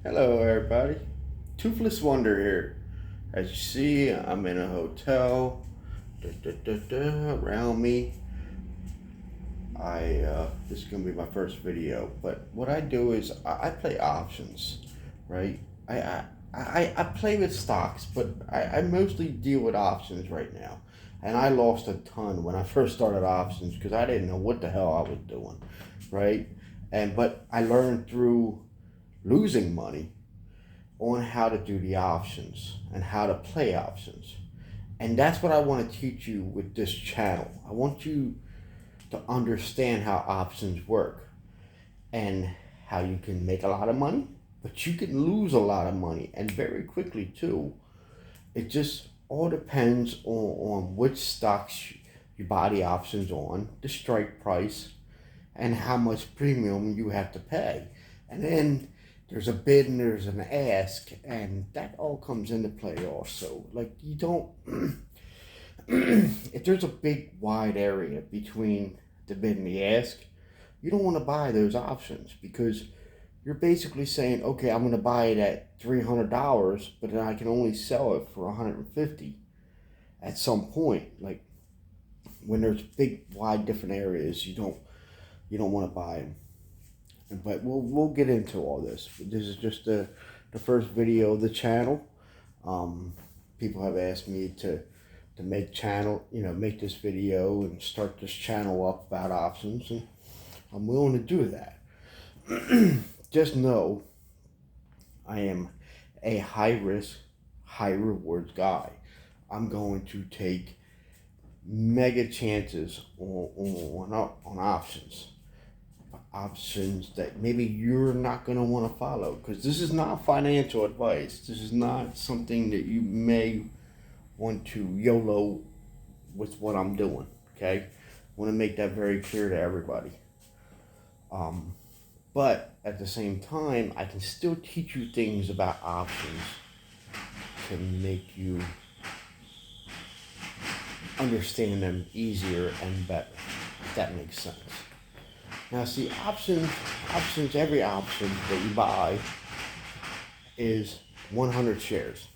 Hello, everybody. Toothless Wonder here. As you see, I'm in a hotel. Around me, this is gonna be my first video. But what I do is I play options, right? I play with stocks, but I mostly deal with options right now. And I lost a ton when I first started options because I didn't know what the hell I was doing, right? But I learned through losing money on how to do the options and how to play options. And that's what I want to teach you with this channel. I want you to understand how options work and how you can make a lot of money, but you can lose a lot of money and very quickly too. It just all depends on which stocks you buy the options on, the strike price, and how much premium you have to pay. And then there's a bid and there's an ask, and that all comes into play also. Like, you don't, if there's a big wide area between the bid and the ask, you don't want to buy those options because you're basically saying, okay, I'm going to buy it at $300, but then I can only sell it for $150 at some point. Like, when there's big wide different areas, you don't want to buy them. But we'll get into all this. This is just the first video of the channel. People have asked me to make this video and start this channel up about options, and I'm willing to do that. Just know I am a high risk, high rewards guy. I'm going to take mega chances on options that maybe you're not going to want to follow, because this is not financial advice. This is not something that you may want to YOLO with what I'm doing. Okay, I want to make that very clear to everybody. But at the same time, I can still teach you things about options to make you understand them easier and better, if that makes sense. Now, see, options, every option that you buy is 100 shares.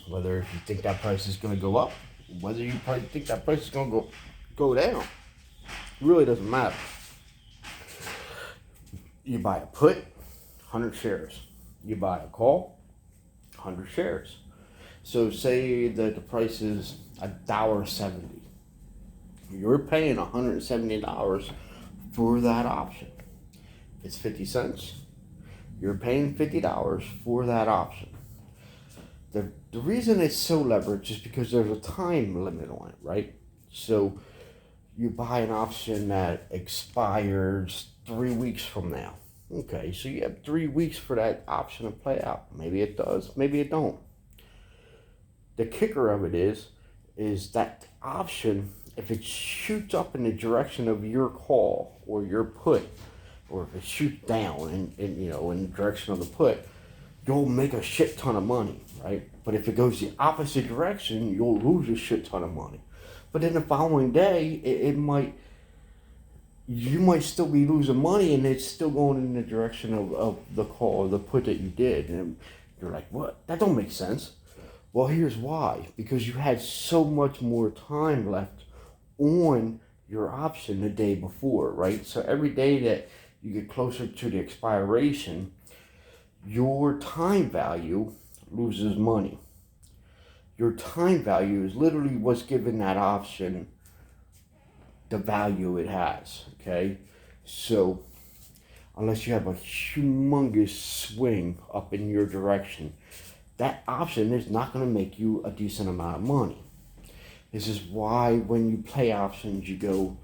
Whether if you think that price is going to go up, whether you probably think that price is going to go down, it really doesn't matter. You buy a put, 100 shares. You buy a call, 100 shares. So say that the price is $1.70. You're paying $170 for that option. It's 50 cents. You're paying $50 for that option. The reason it's so leveraged is because there's a time limit on it, right? So you buy an option that expires 3 weeks from now. Okay, so you have 3 weeks for that option to play out. Maybe it does, maybe it don't. The kicker of it is that option, if it shoots up in the direction of your call or your put, or if it shoots down in the direction of the put, you'll make a shit ton of money, right? But if it goes the opposite direction, you'll lose a shit ton of money. But then the following day, you might still be losing money, and it's still going in the direction of the call or the put that you did. And you're like, what? That don't make sense. Well, here's why. Because you had so much more time left on your option the day before, right? So every day that you get closer to the expiration, your time value loses money. Your time value is literally what's giving that option the value it has, okay? So unless you have a humongous swing up in your direction, that option is not going to make you a decent amount of money. This is why when you play options, you go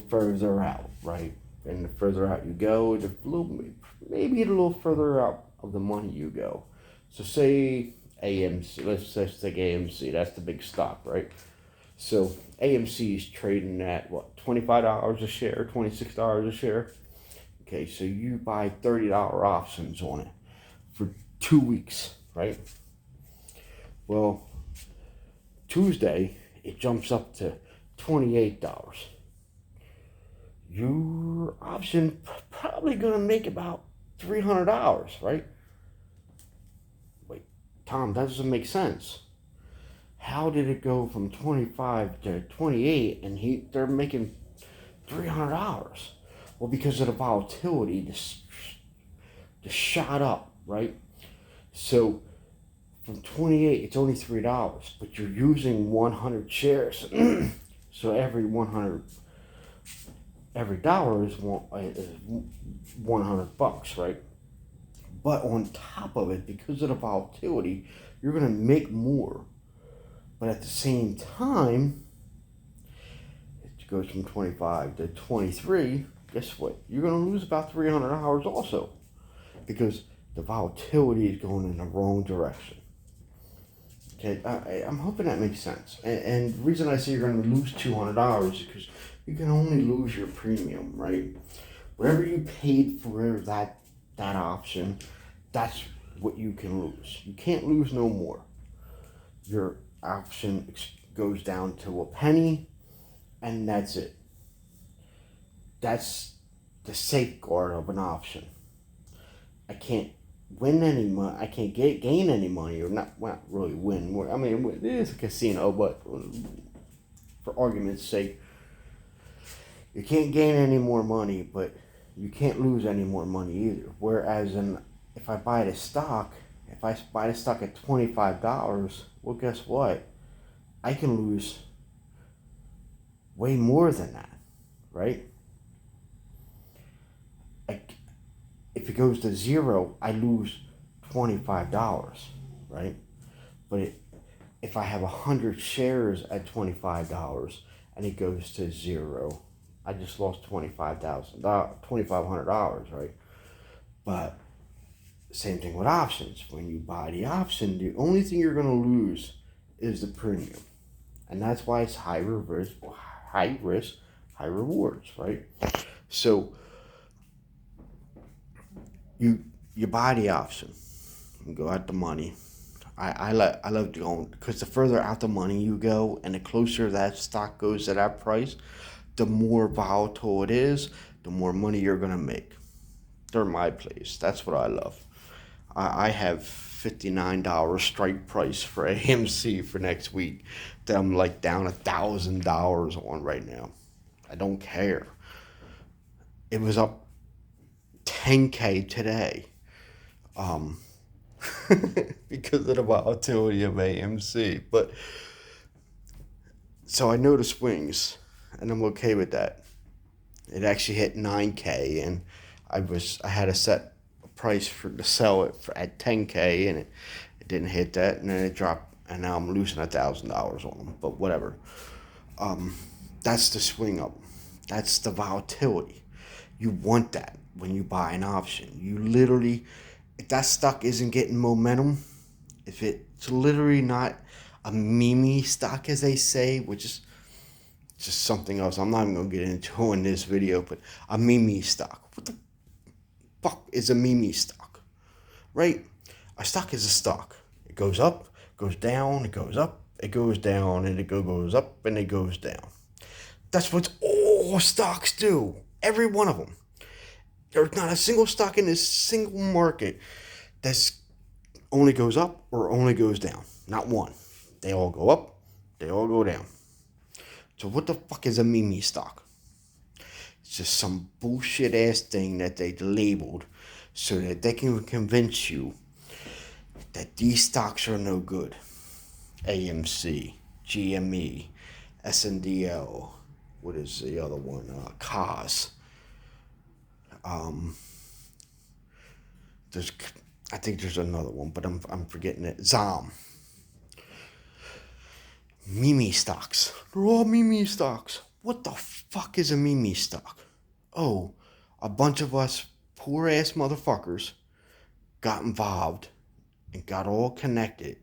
further out, right? And the further out you go, maybe a little further out of the money you go. So say AMC, let's take AMC, that's the big stock, right? So AMC is trading at what, $25 a share, $26 a share? Okay, so you buy $30 options on it for 2 weeks, right? Well, Tuesday, it jumps up to $28. Your option probably gonna make about $300, right? Tom, that doesn't make sense. How did it go from 25 to 28 and they're making $300? Well, because of the volatility, the shot up, right? So from 28, it's only $3, but you're using 100 shares. So every dollar is $100, right? But on top of it, because of the volatility, you're gonna make more. But at the same time, it goes from 25 to 23. Guess what? You're gonna lose about $300 also, because the volatility is going in the wrong direction. Okay, I'm hoping that makes sense. And the reason I say you're going to lose $200 is because you can only lose your premium, right? Whatever you paid for that option, that's what you can lose. You can't lose no more. Your option goes down to a penny, and that's it. That's the safeguard of an option. I can't win any money. I can't gain any money, or not really win. I mean, it is a casino, but for argument's sake, you can't gain any more money, but you can't lose any more money either. Whereas if I buy the stock, if I buy the stock at $25, well, guess what? I can lose way more than that, right? If it goes to zero, I lose $25, right? But if I have 100 shares at $25 and it goes to zero, I just lost $2,500, right? But same thing with options. When you buy the option, the only thing you're going to lose is the premium, and that's why it's high risk, high rewards, right? So you buy the option and go out the money. I love going, because the further out the money you go and the closer that stock goes to that price, the more volatile it is, the more money you're gonna make. They're my place. That's what I love. I have $59 strike price for AMC for next week that I'm like down $1,000 on right now. I don't care. It was up 10K today, because of the volatility of AMC. But so I know the swings, and I'm okay with that. It actually hit 9K, and I had a set price to sell it at 10K, and it didn't hit that, and then it dropped, and now I'm losing $1,000 on them. But whatever. That's the swing up. That's the volatility. You want that when you buy an option. You literally, if that stock isn't getting momentum, if it's literally not a meme stock, as they say, which is just something else I'm not even going to get into in this video, but a meme stock. What the fuck is a meme stock? Right? A stock is a stock. It goes up, goes down, it goes up, it goes down, and it goes up, and it goes down. That's what all stocks do. Every one of them. There's not a single stock in this single market that's only goes up or only goes down. Not one. They all go up, they all go down. So what the fuck is a meme stock? It's just some bullshit ass thing that they labeled so that they can convince you that these stocks are no good. AMC, GME, SNDL, what is the other one? COS. I think there's another one, but I'm forgetting it. ZOM. Meme stocks. They're all meme stocks. What the fuck is a meme stock? Oh, a bunch of us poor ass motherfuckers got involved and got all connected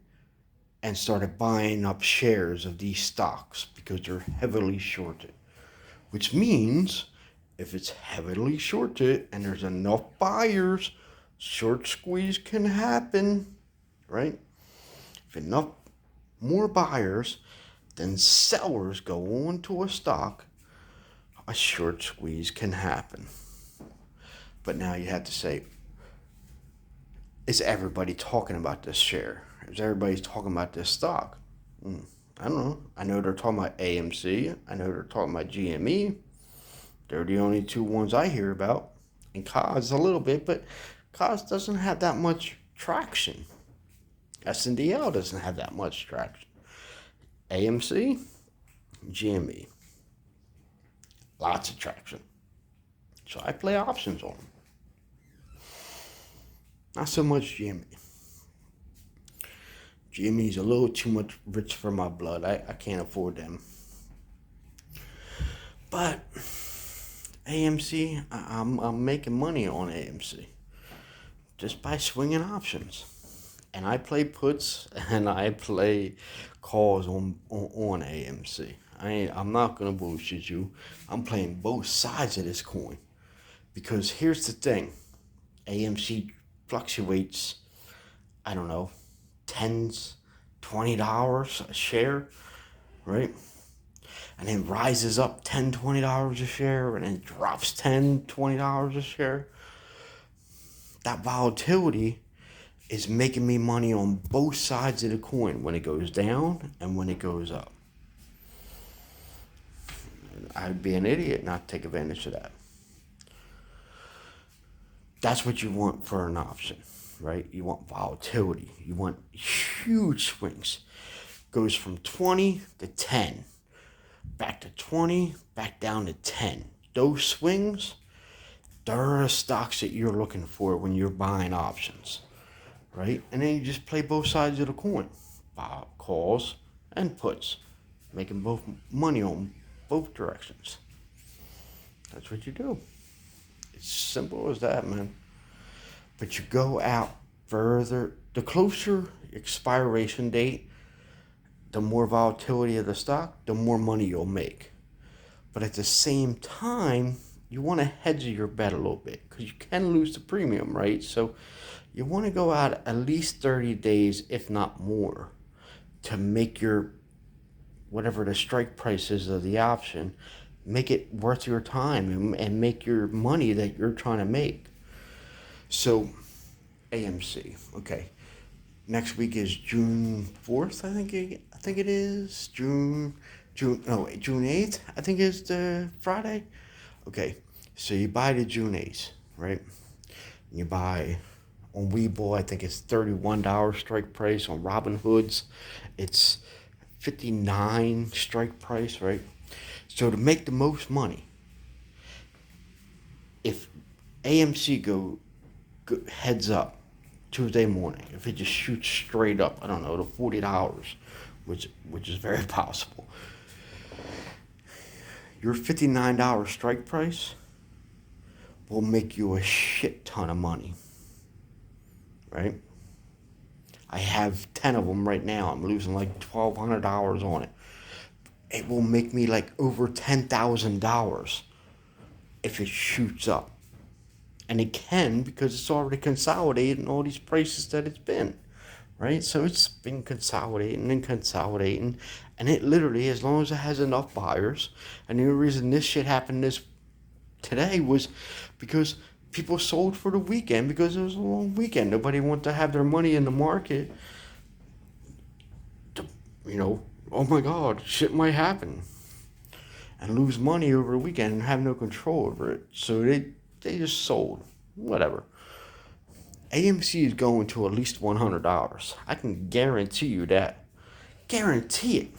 and started buying up shares of these stocks because they're heavily shorted. Which means if it's heavily shorted and there's enough buyers, short squeeze can happen, right? If enough more buyers than sellers go on to a stock, a short squeeze can happen. But now you have to say, is everybody talking about this share? As everybody's talking about this stock. I don't know. I know they're talking about AMC. I know they're talking about GME. They're the only two ones I hear about. And COS a little bit, but COS doesn't have that much traction. SNDL doesn't have that much traction. AMC, GME, lots of traction. So I play options on them. Not so much GME. GME's a little too much rich for my blood. I can't afford them. But AMC, I'm making money on AMC just by swinging options. And I play puts and I play calls on AMC. I'm not gonna bullshit you. I'm playing both sides of this coin, because here's the thing: AMC fluctuates. I don't know, tens, $20 a share, right? And then rises up $10, $20 a share, and then drops $10, $20 a share. That volatility is making me money on both sides of the coin, when it goes down and when it goes up. I'd be an idiot not to take advantage of that. That's what you want for an option, right? You want volatility. You want huge swings. Goes from 20 to 10, back to 20, back down to 10. Those swings, they're the stocks that you're looking for when you're buying options, right? And then you just play both sides of the coin, calls and puts, making both money on both directions. That's what you do. It's simple as that, man. But you go out further. The closer expiration date, the more volatility of the stock, the more money you'll make. But at the same time, you want to hedge your bet a little bit, because you can lose the premium, right? So you want to go out at least 30 days, if not more, to make your, whatever the strike price is of the option, make it worth your time and make your money that you're trying to make. So AMC, okay. Next week is June 4th, I think it is. June 8th, I think is the Friday. Okay, so you buy the June 8th, right? You buy on Webull, I think it's $31 strike price. On Robinhood's, it's $59 strike price, right? So to make the most money, if AMC go heads up Tuesday morning, if it just shoots straight up, I don't know, to $40, which is very possible, your $59 strike price will make you a shit ton of money, right? I have 10 of them right now. I'm losing like $1,200 on it. It will make me like over $10,000 if it shoots up. And it can, because it's already consolidated in all these prices that it's been, right? So it's been consolidating and consolidating. And it literally, as long as it has enough buyers, and the only reason this shit happened today was because people sold for the weekend, because it was a long weekend. Nobody wanted to have their money in the market to, oh my God, shit might happen, and lose money over the weekend and have no control over it. So they just sold. Whatever. AMC is going to at least $100. I can guarantee you that. Guarantee it.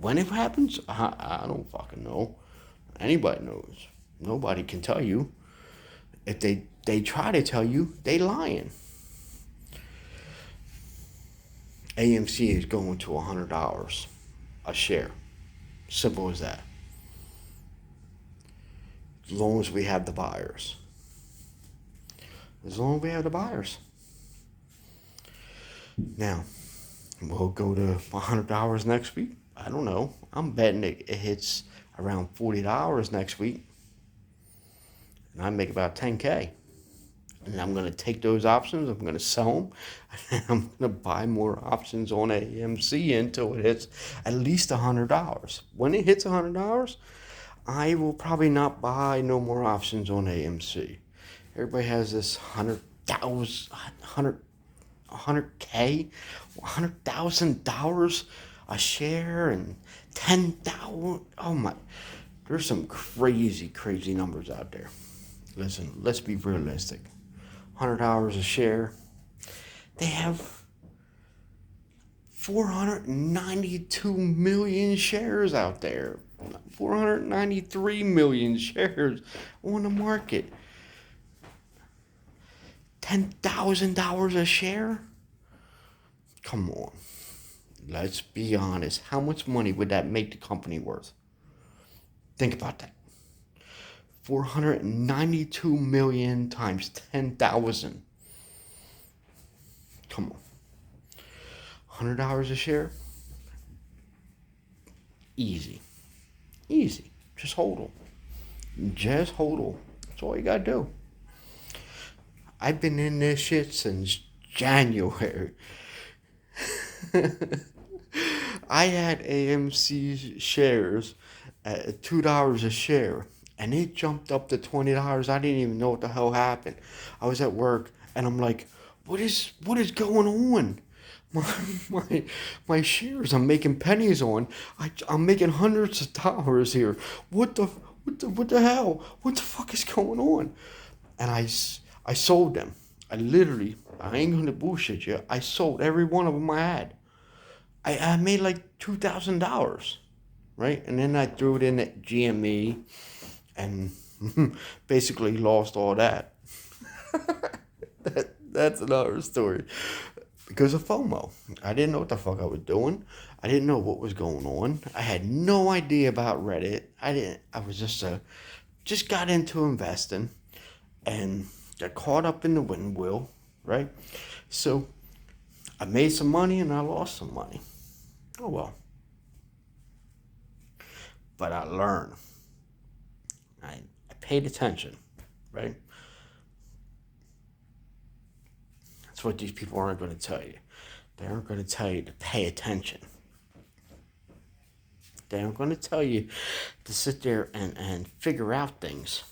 When it happens, I don't fucking know. Anybody knows. Nobody can tell you. If they try to tell you, they lying. AMC is going to $100 a share. Simple as that. As long as we have the buyers. As long as we have the buyers. Now, we'll go to $100 next week. I don't know. I'm betting it hits around $40 next week. And I make about $10K. And I'm going to take those options. I'm going to sell them. And I'm going to buy more options on AMC until it hits at least $100. When it hits $100, I will probably not buy no more options on AMC. Everybody has this 100K, $100,000 a share, and 10,000. Oh my, there's some crazy numbers out there. Listen, let's be realistic. $100 a share. They have 492 million shares out there. 493 million shares on the market. $10,000 a share? Come on. Let's be honest. How much money would that make the company worth? Think about that. 492 million times 10,000. Come on. $100 a share? Easy. Just hold them. Just hold them. That's all you gotta do. I've been in this shit since January. I had AMC shares at $2 a share, and it jumped up to $20. I didn't even know what the hell happened. I was at work, and I'm like, what is going on? My shares I'm making pennies on. I'm making hundreds of dollars here. What the hell? What the fuck is going on? And I sold them. I ain't gonna bullshit you. I sold every one of them I had. I made like $2,000, right? And then I threw it in at GME and basically lost all that. That's another story. Because of FOMO. I didn't know what the fuck I was doing. I didn't know what was going on. I had no idea about Reddit. I was just got into investing and got caught up in the wind wheel, right? So I made some money and I lost some money. Oh well. But I learned. I paid attention, right? That's what these people aren't going to tell you. They aren't going to tell you to pay attention. They aren't going to tell you to sit there and figure out things.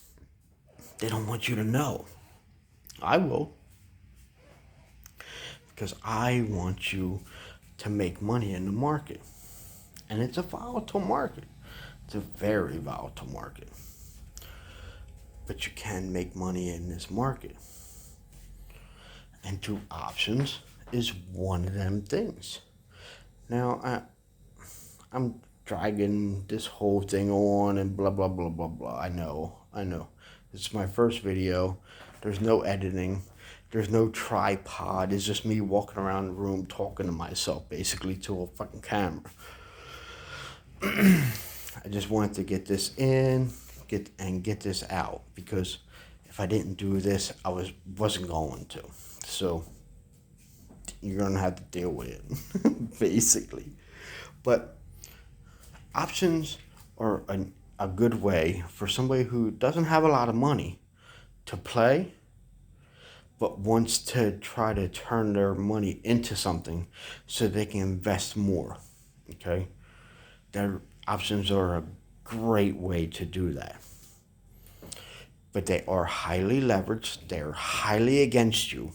They don't want you to know. I will. Because I want you to make money in the market. And it's a volatile market. It's a very volatile market. But you can make money in this market. And through options is one of them things. Now, I'm dragging this whole thing on and blah, blah, blah, blah, blah. I know. This is my first video. There's no editing. There's no tripod. It's just me walking around the room talking to myself, basically, to a fucking camera. I just wanted to get this in, get this out, because if I didn't do this, I wasn't going to. So you're gonna have to deal with it, basically. But options are a good way for somebody who doesn't have a lot of money to play, but wants to try to turn their money into something so they can invest more. Okay? Their options are a great way to do that. But they are highly leveraged. They're highly against you.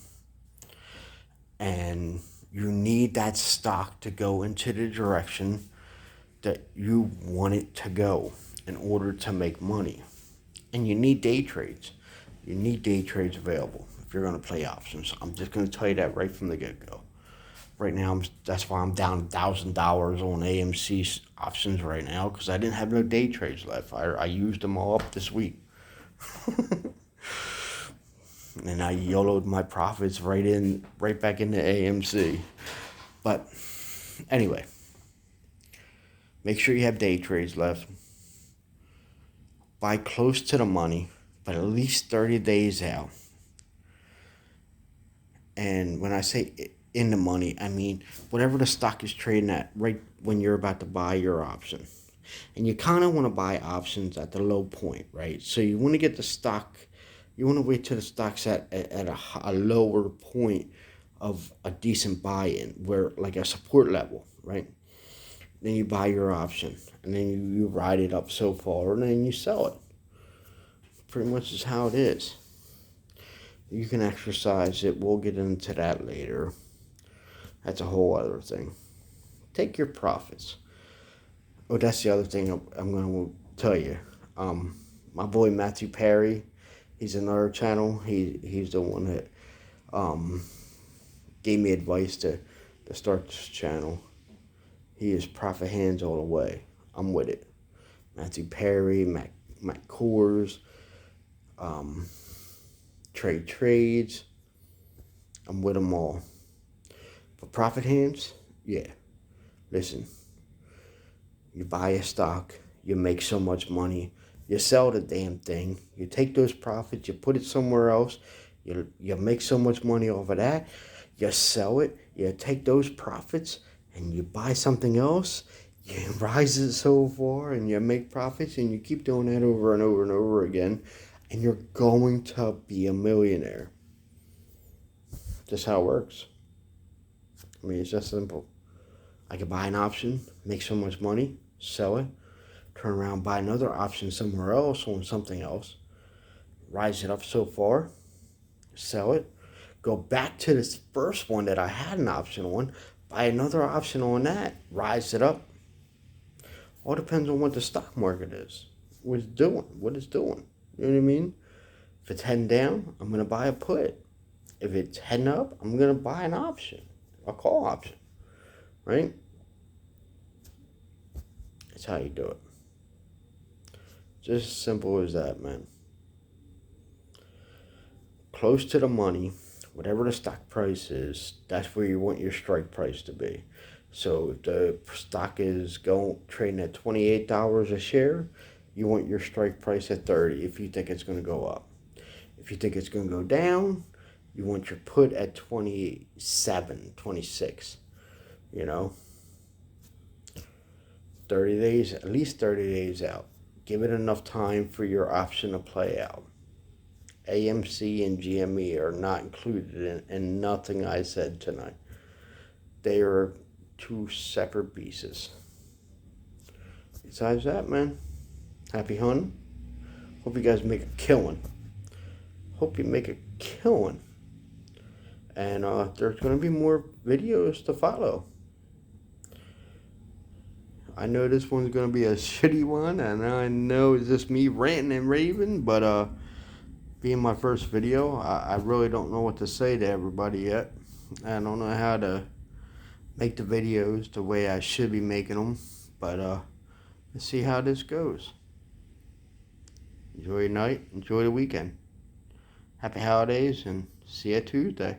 And you need that stock to go into the direction that you want it to go in order to make money. And you need day trades. You need day trades available if you're going to play options. I'm just going to tell you that right from the get-go. Right now, that's why I'm down $1,000 on AMC options right now, because I didn't have no day trades left. I used them all up this week. And I YOLO'd my profits right back into AMC. But anyway, make sure you have day trades left. Buy close to the money, but at least 30 days out. And when I say in the money, I mean whatever the stock is trading at right when you're about to buy your option. And you kind of want to buy options at the low point, right? So you want to get the stock, you want to wait till the stock's at a lower point of a decent buy-in, where like a support level, right? Then you buy your option, and then you ride it up so far, and then you sell it. Pretty much is how it is. You can exercise it. We'll get into that later. That's a whole other thing. Take your profits. Oh, that's the other thing I'm going to tell you. My boy Matthew Perry, he's another channel. He's the one that gave me advice to start this channel. He is profit hands all the way. I'm with it. Matthew Perry, Matt Coors, Trade Trades. I'm with them all. For profit hands, yeah. Listen, you buy a stock, you make so much money, you sell the damn thing, you take those profits, you put it somewhere else, you make so much money off of that, you sell it, you take those profits, and you buy something else, you rise it so far, and you make profits, and you keep doing that over and over and over again, and you're going to be a millionaire. Just how it works. I mean, it's just simple. I could buy an option, make so much money, sell it, turn around, buy another option somewhere else on something else, rise it up so far, sell it, go back to this first one that I had an option on, buy another option on that, rise it up. All depends on what the stock market is, what it's doing. You know what I mean? If it's heading down, I'm going to buy a put. If it's heading up, I'm going to buy an option, a call option. Right? That's how you do it. Just as simple as that, man. Close to the money, whatever the stock price is, that's where you want your strike price to be. So if the stock is trading at $28 a share, you want your strike price at $30 if you think it's going to go up. If you think it's going to go down, you want your put at 27, 26. You know, 30 days, at least 30 days out. Give it enough time for your option to play out. AMC and GME are not included in nothing I said tonight. They are two separate pieces. Besides that, man, happy hunting. Hope you guys make a killing. And there's going to be more videos to follow. I know this one's going to be a shitty one, and I know it's just me ranting and raving, but being my first video, I really don't know what to say to everybody yet. I don't know how to make the videos the way I should be making them, but let's see how this goes. Enjoy your night, enjoy the weekend. Happy holidays, and see you Tuesday.